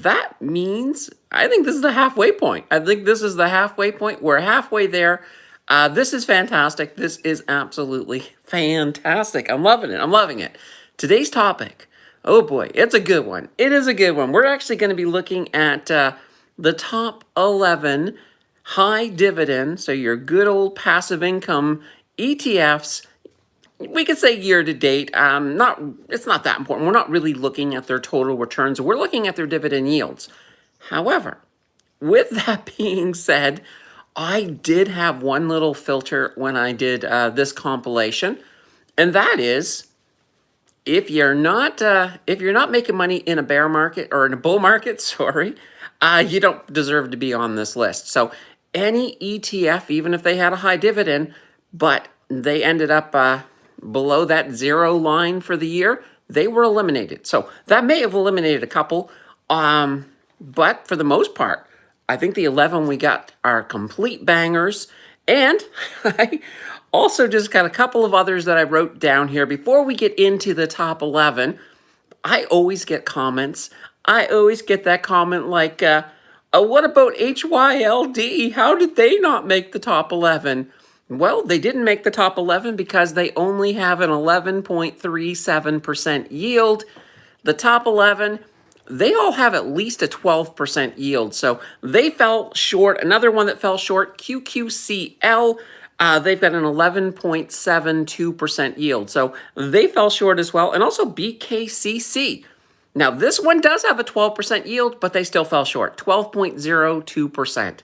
That means I think this is the halfway point. I think this is the halfway point. We're halfway there. This is fantastic. This is absolutely fantastic. I'm loving it. I'm loving it. Today's topic. Oh boy, it's a good one. It is a good one. We're actually going to be looking at the top 11 high dividend, so your good old passive income ETFs. We could say year to date. It's not that important. We're not really looking at their total returns. We're looking at their dividend yields. However, with that being said, I did have one little filter when I did this compilation, and that is if you're not making money in a bear market or in a bull market, sorry, you don't deserve to be on this list. So any ETF, even if they had a high dividend, but they ended up below that zero line for the year, they were eliminated. So that may have eliminated a couple, but for the most part, I think the 11 we got are complete bangers. And I also just got a couple of others that I wrote down here. Before we get into the top 11, I always get comments. I always get that comment like, what about HYLD? How did they not make the top 11? Well, they didn't make the top 11 because they only have an 11.37% yield. The top 11, they all have at least a 12% yield. So they fell short. Another one that fell short, QQCL, they've got an 11.72% yield. So they fell short as well. And also BKCC. Now, this one does have a 12% yield, but they still fell short, 12.02%.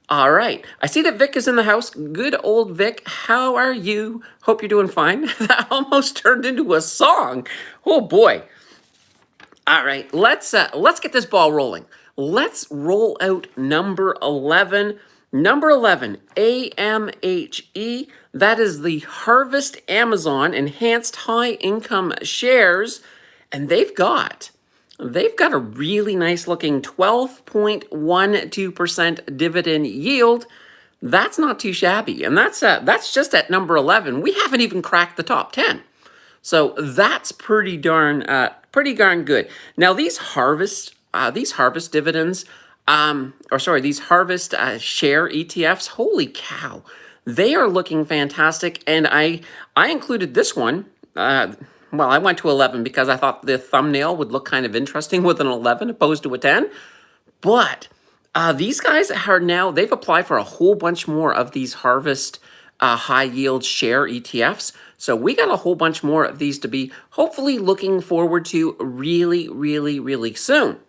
All right. I see that Vic is in the house. Good old Vic. How are you? Hope you're doing fine. That almost turned into a song. Oh boy. All right. Let's get this ball rolling. Let's roll out number 11. Number 11, AMHE. That is the Harvest Amazon Enhanced High Income Shares, and they've got a really nice looking 12.12% dividend yield. That's not too shabby. And that's just at number 11. We haven't even cracked the top 10. So that's pretty darn good. Now these harvest dividends, these harvest share ETFs, holy cow, they are looking fantastic. And I included this one. Well, I went to 11 because I thought the thumbnail would look kind of interesting with an 11 opposed to a 10. But these guys they've applied for a whole bunch more of these harvest high yield share ETFs. So we got a whole bunch more of these to be hopefully looking forward to really, really, really soon.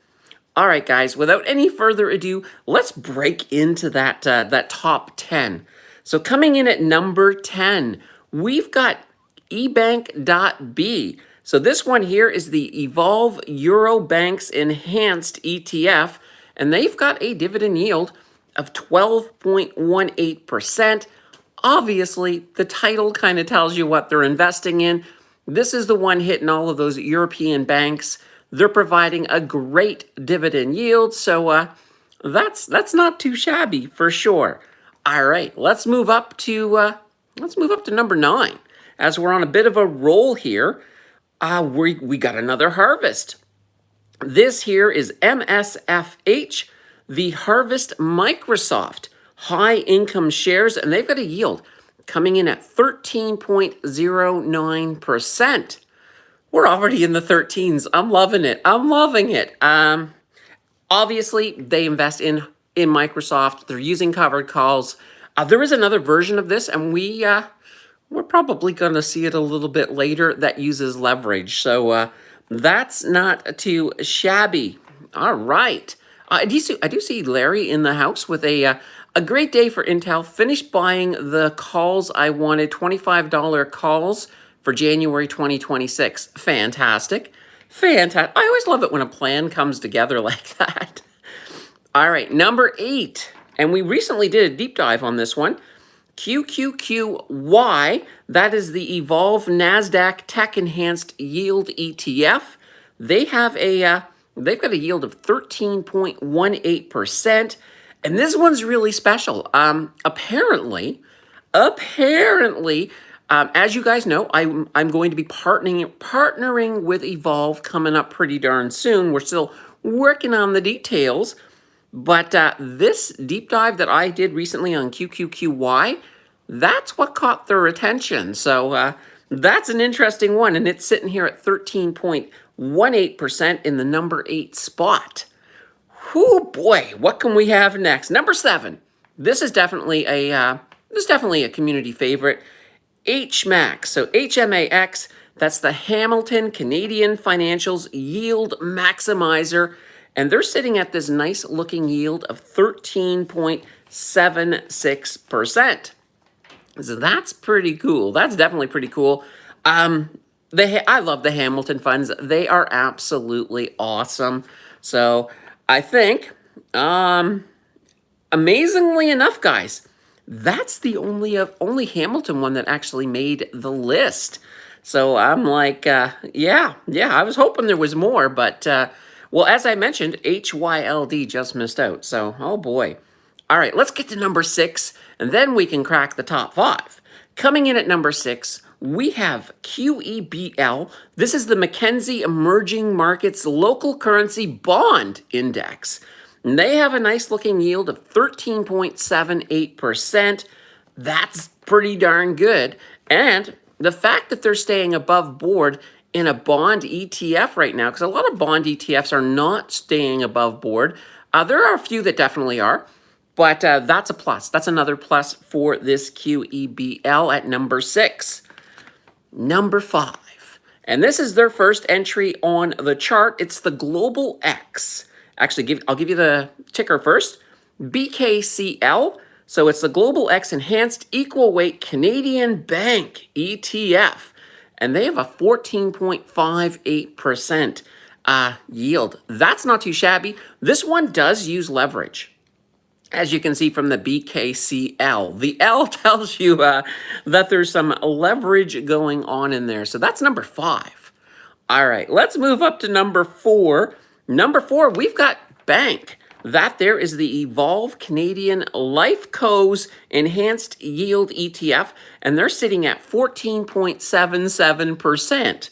All right, guys, without any further ado, let's break into that top 10. So coming in at number 10, we've got ebank.b. So this one here is the Evolve Eurobanks Enhanced ETF, and they've got a dividend yield of 12.18%. Obviously, the title kind of tells you what they're investing in. This is the one hitting all of those European banks. They're providing a great dividend yield, so that's not too shabby for sure. All right, let's move up to number 9. As we're on a bit of a roll here, we got another harvest. This here is MSFH, the Harvest Microsoft High Income Shares, and they've got a yield coming in at 13.09%. We're already in the 13s. I'm loving it. I'm loving it. Obviously, they invest in Microsoft. They're using covered calls. There is another version of this, and we're probably going to see it a little bit later that uses leverage. So that's not too shabby. All right. I do see Larry in the house with a great day for Intel. Finished buying the calls I wanted, $25 calls for January 2026. Fantastic. Fantastic. I always love it when a plan comes together like that. All right, number 8. And we recently did a deep dive on this one. QQQY, that is the Evolve NASDAQ Tech Enhanced Yield ETF. They've got a yield of 13.18%. And this one's really special. Apparently, as you guys know, I'm going to be partnering with Evolve coming up pretty darn soon. We're still working on the details. But this deep dive that I did recently on QQQY, that's what caught their attention. So that's an interesting one, and it's sitting here at 13.18% in the number 8 spot. Whoo boy, what can we have next? Number 7. This is definitely a community favorite. HMAX. So HMAX, that's the Hamilton Canadian Financials Yield Maximizer. And they're sitting at this nice looking yield of 13.76%. So that's pretty cool. That's definitely pretty cool. I love the Hamilton funds. They are absolutely awesome. So I think, amazingly enough, guys, that's the only Hamilton one that actually made the list. So I'm like, yeah, I was hoping there was more, but, well, as I mentioned, HYLD just missed out. So, oh boy. All right, let's get to number 6, and then we can crack the top 5. Coming in at number 6, we have QEBL. This is the Mackenzie Emerging Markets Local Currency Bond Index. And they have a nice looking yield of 13.78%. That's pretty darn good. And the fact that they're staying above board in a bond ETF right now, because a lot of bond ETFs are not staying above board. There are a few that definitely are, but that's a plus. That's another plus for this QEBL at number 6. Number 5. And this is their first entry on the chart. It's the Global X. Actually, I'll give you the ticker first. BKCL. So it's the Global X Enhanced Equal Weight Canadian Bank ETF. And they have a 14.58% yield. That's not too shabby. This one does use leverage, as you can see from the BKCL. The L tells you that there's some leverage going on in there. So that's number 5. All right, let's move up to number 4. Number 4, we've got Bank. That there is the Evolve Canadian Life Co's Enhanced Yield ETF, and they're sitting at 14.77%.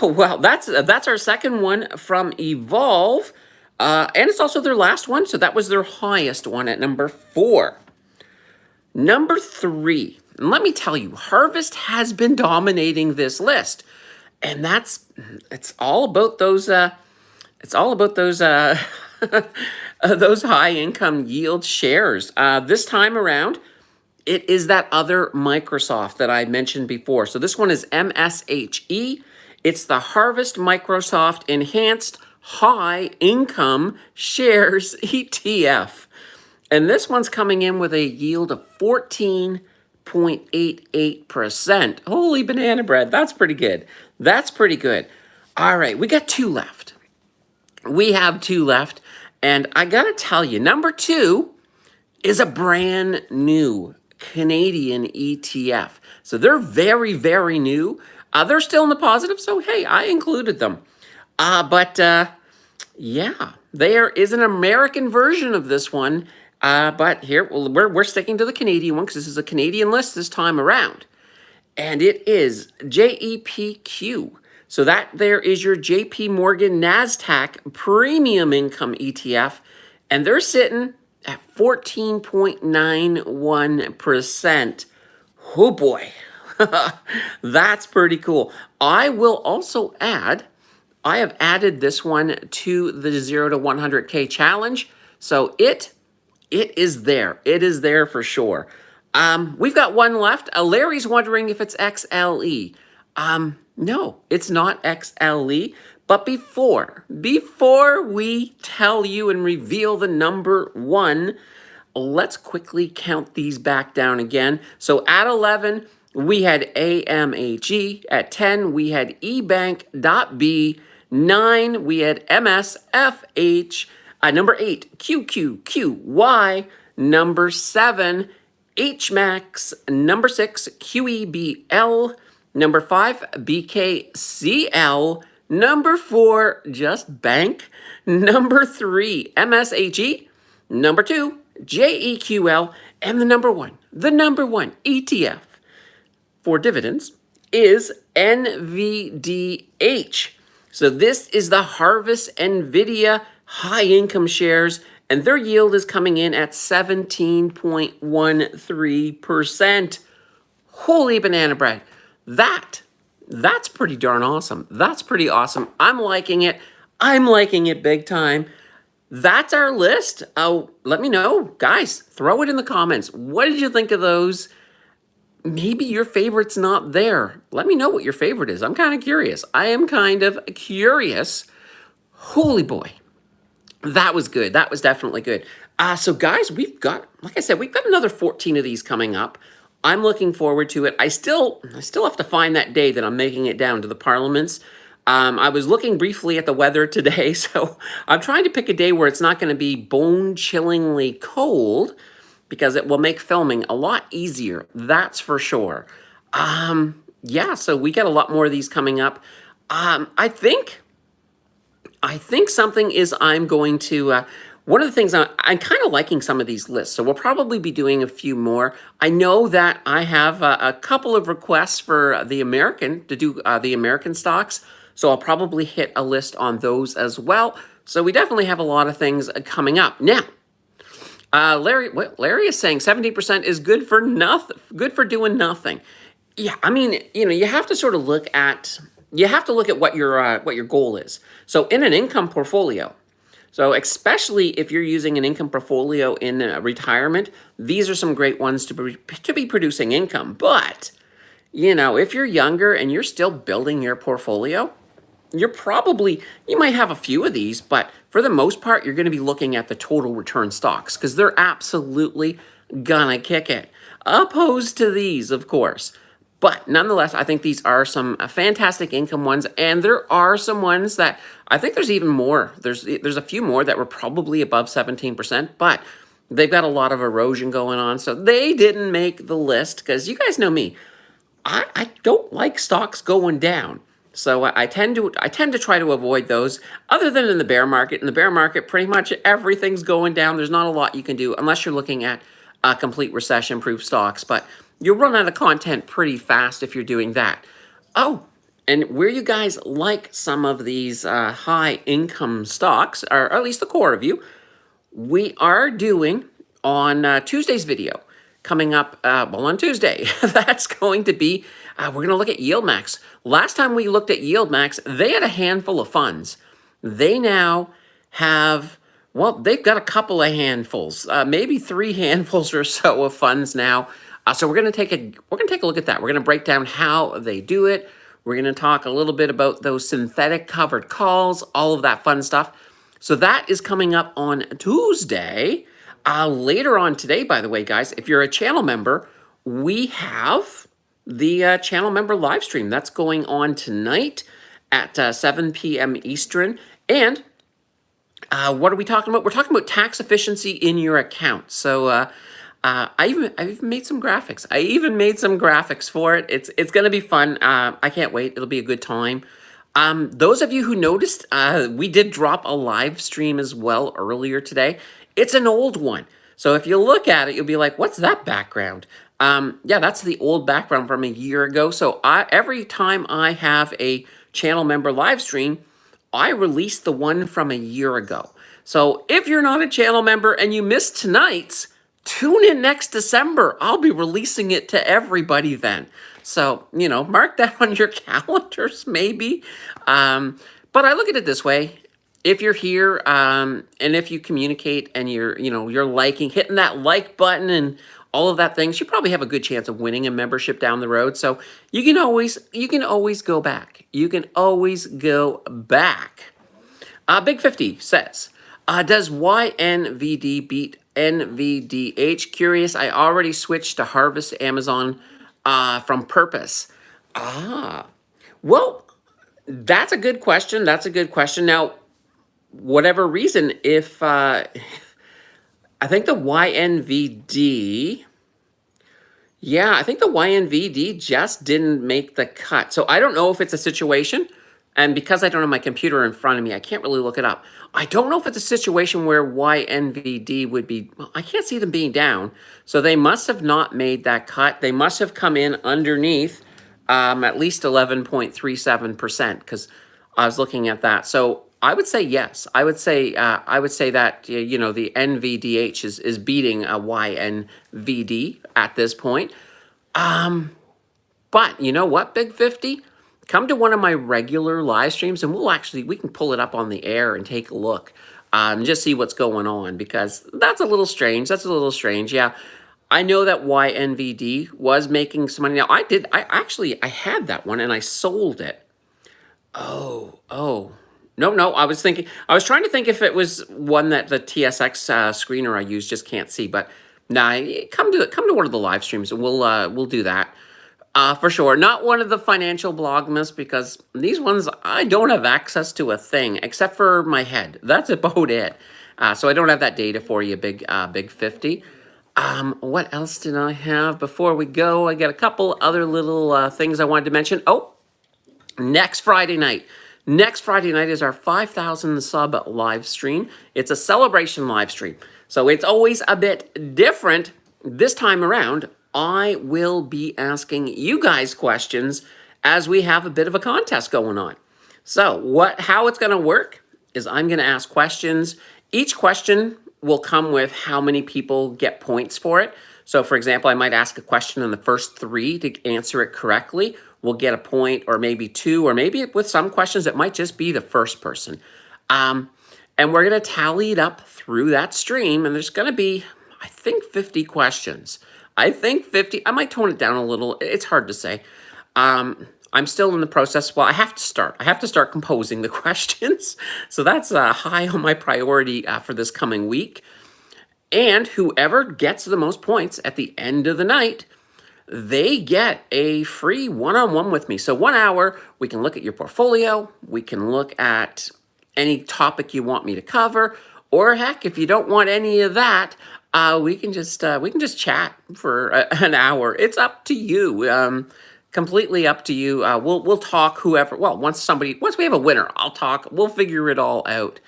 Well, that's our second one from Evolve. And it's also their last one, so that was their highest one at number 4. Number 3, and let me tell you, Harvest has been dominating this list, and it's all about those those high income yield shares. This time around, it is that other Microsoft that I mentioned before. So this one is MSHE. It's the Harvest Microsoft Enhanced High Income Shares ETF. And this one's coming in with a yield of 14.88%. Holy banana bread. That's pretty good. That's pretty good. All right, we got 2 left. We have 2 left. And I got to tell you, number 2 is a brand new Canadian ETF. So they're very, very new. They're still in the positive, so hey, I included them. But yeah, there is an American version of this one. But here, we're sticking to the Canadian one because this is a Canadian list this time around. And it is JEPQ. So that there is your JP Morgan NASDAQ Premium Income ETF. And they're sitting at 14.91%. Oh boy. That's pretty cool. I will also add, I have added this one to the 0 to 100K challenge. So it is there. It is there for sure. We've got one left. Larry's wondering if it's XLE. No, it's not XLE. But before we tell you and reveal the number 1, let's quickly count these back down again. So at 11, we had AMHE. At 10, we had ebank.b. 9, we had MSFH. Number 8, QQQY. Number 7, HMAX. Number 6, QEBL. Number 5, BKCL. Number 4, just Bank. Number 3, MSHE. Number 2, JEQL. And the number 1 ETF for dividends is NVDH. So this is the Harvest NVIDIA high income shares, and their yield is coming in at 17.13%. Holy banana bread. That's pretty darn awesome. That's pretty awesome. I'm liking it. I'm liking it big time. That's our list. Oh, let me know. Guys, throw it in the comments. What did you think of those? Maybe your favorite's not there. Let me know what your favorite is. I'm kind of curious. I am kind of curious. Holy boy. That was good. That was definitely good. So guys, we've got, like I said, we've got another 14 of these coming up. I'm looking forward to it. I still have to find that day that I'm making it down to the Parliaments. I was looking briefly at the weather today, so I'm trying to pick a day where it's not going to be bone-chillingly cold, because it will make filming a lot easier. That's for sure. Yeah, so we got a lot more of these coming up. I think something is I'm going to, one of the things I'm kind of liking some of these lists, so we'll probably be doing a few more. I know that I have a couple of requests for the American, to do the American stocks, so I'll probably hit a list on those as well. So we definitely have a lot of things coming up. Now, Larry is saying 70% is good for nothing, good for doing nothing. Yeah, I mean, you have to sort of look at what your goal is. So in an income portfolio, so especially if you're using an income portfolio in retirement, these are some great ones to be producing income. But if you're younger and you're still building your portfolio, you might have a few of these, but for the most part, you're going to be looking at the total return stocks, because they're absolutely gonna kick it. Opposed to these, of course. But nonetheless, I think these are some fantastic income ones, and there are some ones that I think there's even more. There's a few more that were probably above 17%, but they've got a lot of erosion going on, so they didn't make the list, because you guys know me. I don't like stocks going down. So I tend to try to avoid those, other than in the bear market. In the bear market, pretty much everything's going down. There's not a lot you can do unless you're looking at complete recession-proof stocks. But you'll run out of content pretty fast if you're doing that. Oh, and where you guys like some of these high-income stocks, or at least the core of you, we are doing on Tuesday's video. Coming up, on Tuesday, that's going to be, we're going to look at YieldMax. Last time we looked at YieldMax, they had a handful of funds. They now have, well, they've got a couple of handfuls, maybe 3 handfuls or so of funds now. So we're going to take a look at that. We're going to break down how they do it. We're going to talk a little bit about those synthetic covered calls, all of that fun stuff. So that is coming up on Tuesday. Later on today, by the way, guys, if you're a channel member, we have the channel member live stream. That's going on tonight at 7 p.m. Eastern. And what are we talking about? We're talking about tax efficiency in your account. So I even made some graphics. I even made some graphics for it. It's going to be fun. I can't wait. It'll be a good time. Those of you who noticed, we did drop a live stream as well earlier today. It's an old one. So if you look at it, you'll be like, what's that background? Yeah, that's the old background from a year ago. So every time I have a channel member live stream, I release the one from a year ago. So if you're not a channel member and you missed tonight's, tune in next December. I'll be releasing it to everybody then. So, mark that on your calendars maybe. But I look at it this way. If you're here and if you communicate and you're hitting that like button and all of that things, you probably have a good chance of winning a membership down the road. So you can always go back. You can always go back. Big 50 says, does YNVD beat NVDH? Curious. I already switched to Harvest Amazon from Purpose. Well, that's a good question. That's a good question. Now, whatever reason, if I think the YNVD, I think the YNVD just didn't make the cut. So I don't know if it's a situation, and because I don't have my computer in front of me, I can't really look it up. I don't know if it's a situation where YNVD would be, well, I can't see them being down. So they must have not made that cut. They must have come in underneath at least 11.37%, because I was looking at that. So I would say yes. I would say that you know the NVDH is beating a YNVD at this point. But you know what, Big 50? Come to one of my regular live streams and we can pull it up on the air and take a look. Just see what's going on, because that's a little strange. That's a little strange. Yeah. I know that YNVD was making some money. Now I had that one and I sold it. Oh. No, I was trying to think if it was one that the TSX screener I use just can't see, but nah, come to one of the live streams and we'll do that. For sure. Not one of the financial Blogmas, because these ones, I don't have access to a thing except for my head. That's about it. So I don't have that data for you, Big 50. What else did I have before we go? I got a couple other little things I wanted to mention. Oh, next Friday night. Next Friday night is our 5,000 sub live stream. It's a celebration live stream. So it's always a bit different this time around. I will be asking you guys questions as we have a bit of a contest going on. So how it's going to work is I'm going to ask questions. Each question will come with how many people get points for it. So for example, I might ask a question and the first 3 to answer it correctly will get a point, or maybe 2, or maybe with some questions it might just be the first person. And we're going to tally it up through that stream, and there's going to be, I think, 50 questions. I think 50. I might tone it down a little. It's hard to say. I'm still in the process. Well, I have to start composing the questions. So that's high on my priority for this coming week. And whoever gets the most points at the end of the night, they get a free one-on-one with me. So 1 hour, we can look at your portfolio. We can look at any topic you want me to cover. Or heck, if you don't want any of that, we can just chat for an hour. It's up to you. Completely up to you. We'll talk whoever. Well, once we have a winner, I'll talk. We'll figure it all out.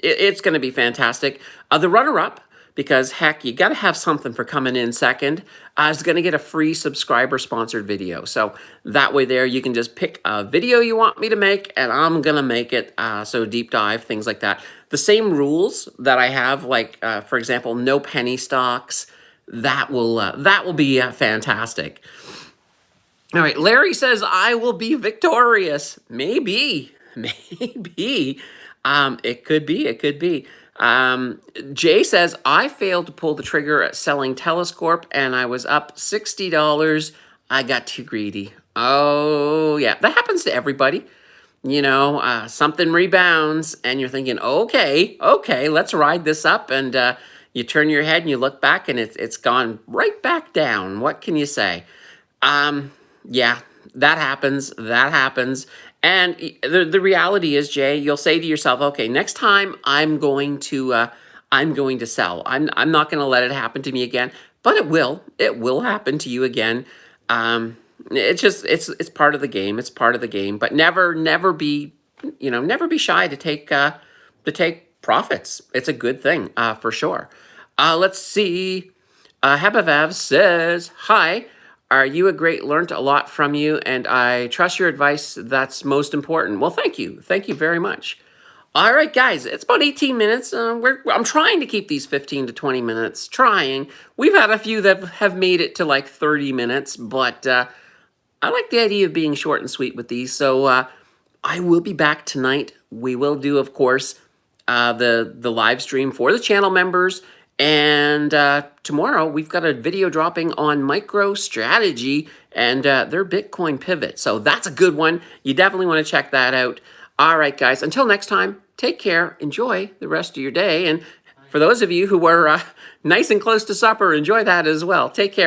It's going to be fantastic. The runner-up, because heck, you got to have something for coming in second, is going to get a free subscriber-sponsored video. So that way there, you can just pick a video you want me to make, and I'm going to make it. So deep dive, things like that. The same rules that I have, like, for example, no penny stocks. That will be fantastic. All right, Larry says, I will be victorious. Maybe. It could be. Jay says, I failed to pull the trigger at selling Telescorp and I was up $60. I got too greedy. Oh, yeah, that happens to everybody. You know, something rebounds and you're thinking, okay, let's ride this up. And you turn your head and you look back and it's gone right back down. What can you say? Yeah, that happens. And the reality is, Jay, you'll say to yourself, okay, next time I'm going to sell. I'm not going to let it happen to me again, but it will happen to you again. It's part of the game. It's part of the game, but never be shy to take profits. It's a good thing, for sure. Let's see. Habavav says, hi. Are you learned a lot from you, and I trust your advice. That's most important. Well, thank you very much. All right, guys, it's about 18 minutes. I'm trying to keep these 15 to 20 minutes, trying. We've had a few that have made it to like 30 minutes, but I like the idea of being short and sweet with these. So I will be back tonight. We will do, of course, the live stream for the channel members. And tomorrow we've got a video dropping on MicroStrategy and their Bitcoin pivot. So that's a good one. You definitely want to check that out. All right, guys, until next time, take care. Enjoy the rest of your day. And for those of you who were nice and close to supper, enjoy that as well. Take care.